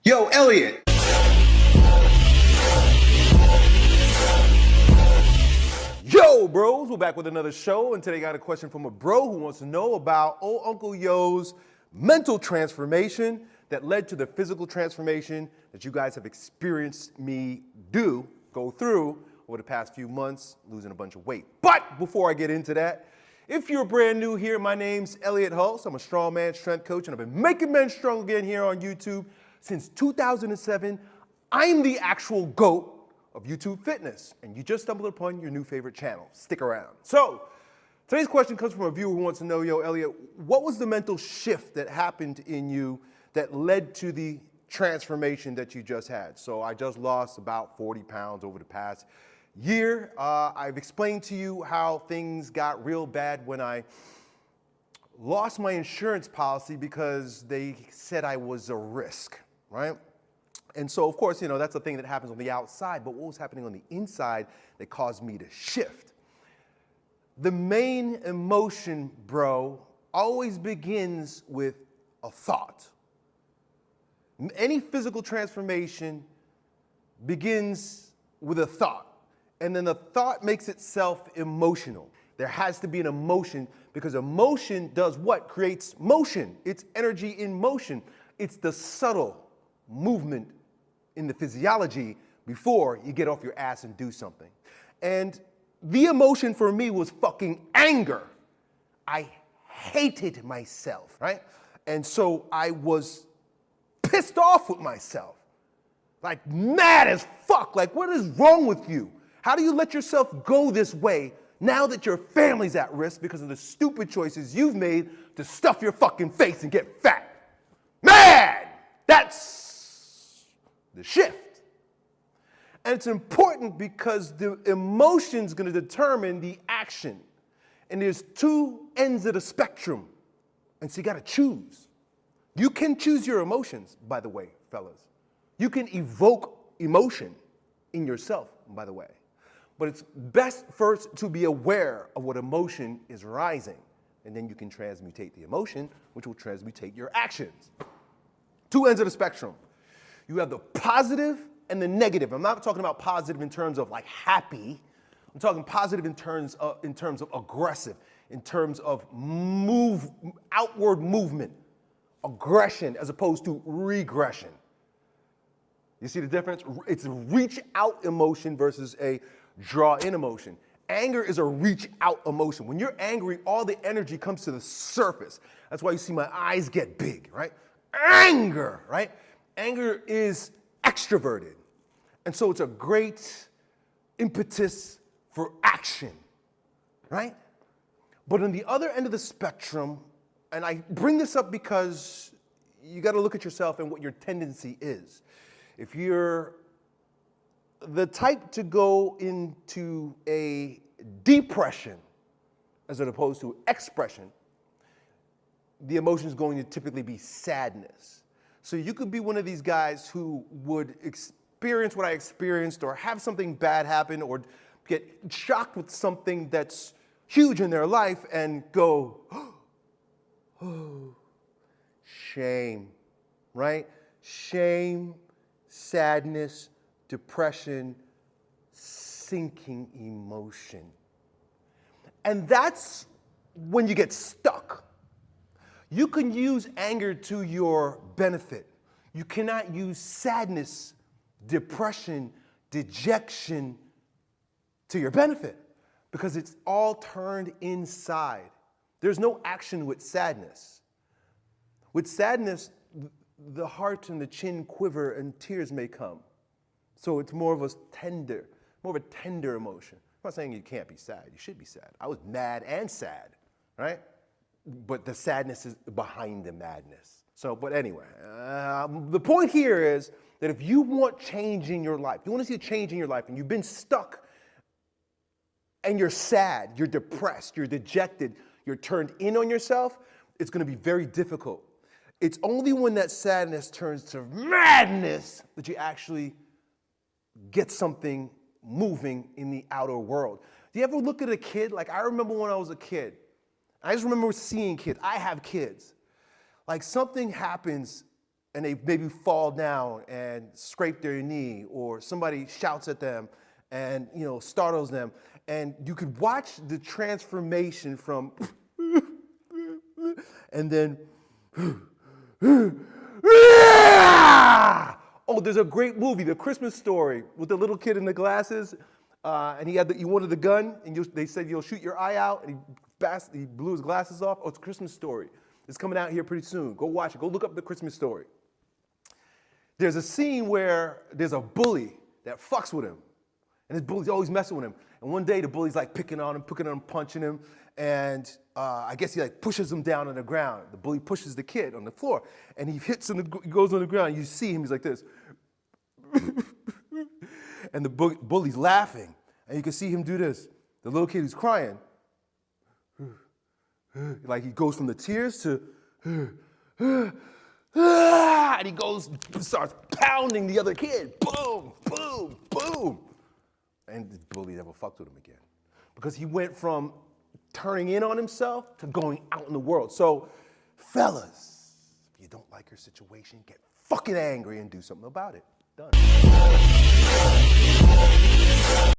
Yo, Elliot. Yo, bros, we're back with another show, and today I got a question from a bro who wants to know about old Uncle Yo's mental transformation that led to the physical transformation that you guys have experienced me go through over the past few months, losing a bunch of weight. But before I get into that, if you're brand new here, my name's Elliot Hulse. I'm a strongman strength coach, and I've been making men strong again here on YouTube since 2007. I'm the actual GOAT of YouTube fitness, and you just stumbled upon your new favorite channel. Stick around. So, today's question comes from a viewer who wants to know, yo, Elliot, what was the mental shift that happened in you that led to the transformation that you just had? So I just lost about 40 pounds over the past year. I've explained to you how things got real bad when I lost my insurance policy because they said I was a risk, right? And so, of course, that's a thing that happens on the outside, but what was happening on the inside that caused me to shift? The main emotion, bro, always begins with a thought. Any physical transformation begins with a thought, and then the thought makes itself emotional. There has to be an emotion because emotion does what? Creates motion. It's energy in motion. It's the subtle movement in the physiology before you get off your ass and do something. And the emotion for me was fucking anger. I hated myself, right? And so I was pissed off with myself, like mad as fuck. Like, what is wrong with you? How do you let yourself go this way now that your family's at risk because of the stupid choices you've made to stuff your fucking face and get fat? Mad! That's the shift. And it's important because the emotion's gonna determine the action. And there's two ends of the spectrum. And so you gotta choose. You can choose your emotions, by the way, fellas. You can evoke emotion in yourself, by the way. But it's best first to be aware of what emotion is rising. And then you can transmutate the emotion, which will transmutate your actions. Two ends of the spectrum. You have the positive and the negative. I'm not talking about positive in terms of like happy. I'm talking positive in terms of aggressive, in terms of outward movement, aggression as opposed to regression. You see the difference? It's a reach out emotion versus a draw in emotion. Anger is a reach out emotion. When you're angry, all the energy comes to the surface. That's why you see my eyes get big, right? Anger, right? Anger is extroverted. And so it's a great impetus for action, right? But on the other end of the spectrum, and I bring this up because you got to look at yourself and what your tendency is. If you're the type to go into a depression as opposed to expression, the emotion is going to typically be sadness. So you could be one of these guys who would experience what I experienced or have something bad happen or get shocked with something that's huge in their life and go, oh, shame, right? Shame, sadness, depression, sinking emotion. And that's when you get stuck. You can use anger to your benefit. You cannot use sadness, depression, dejection to your benefit because it's all turned inside. There's no action with sadness. With sadness, the heart and the chin quiver and tears may come. So it's more of a tender emotion. I'm not saying you can't be sad. You should be sad. I was mad and sad, right? But the sadness is behind the madness. So, but anyway, the point here is that if you want change in your life, you want to see a change in your life, and you've been stuck, and you're sad, you're depressed, you're dejected, you're turned in on yourself, it's going to be very difficult. It's only when that sadness turns to madness that you actually get something moving in the outer world. Do you ever look at a kid? Like, I remember when I was a kid. I just remember seeing kids. I have kids. Like, something happens and they maybe fall down and scrape their knee, or somebody shouts at them and startles them, and you could watch the transformation from and then oh, there's a great movie, The Christmas Story, with the little kid in the glasses, and he wanted the gun, and they said you'll shoot your eye out, and he blew his glasses off. Oh, it's a Christmas Story. It's coming out here pretty soon. Go watch it. Go look up The Christmas Story. There's a scene where there's a bully that fucks with him, and this bully's always messing with him. And one day the bully's like picking on him, punching him, and I guess he like pushes him down on the ground. The bully pushes the kid on the floor, and he goes on the ground. And you see him, he's like this. And the bully's laughing, and you can see him do this. The little kid who's crying, like he goes from the tears to, and he starts pounding the other kid. Boom, boom, boom. And the bully never fucked with him again, because he went from turning in on himself to going out in the world. So, fellas, if you don't like your situation, get fucking angry and do something about it. Done.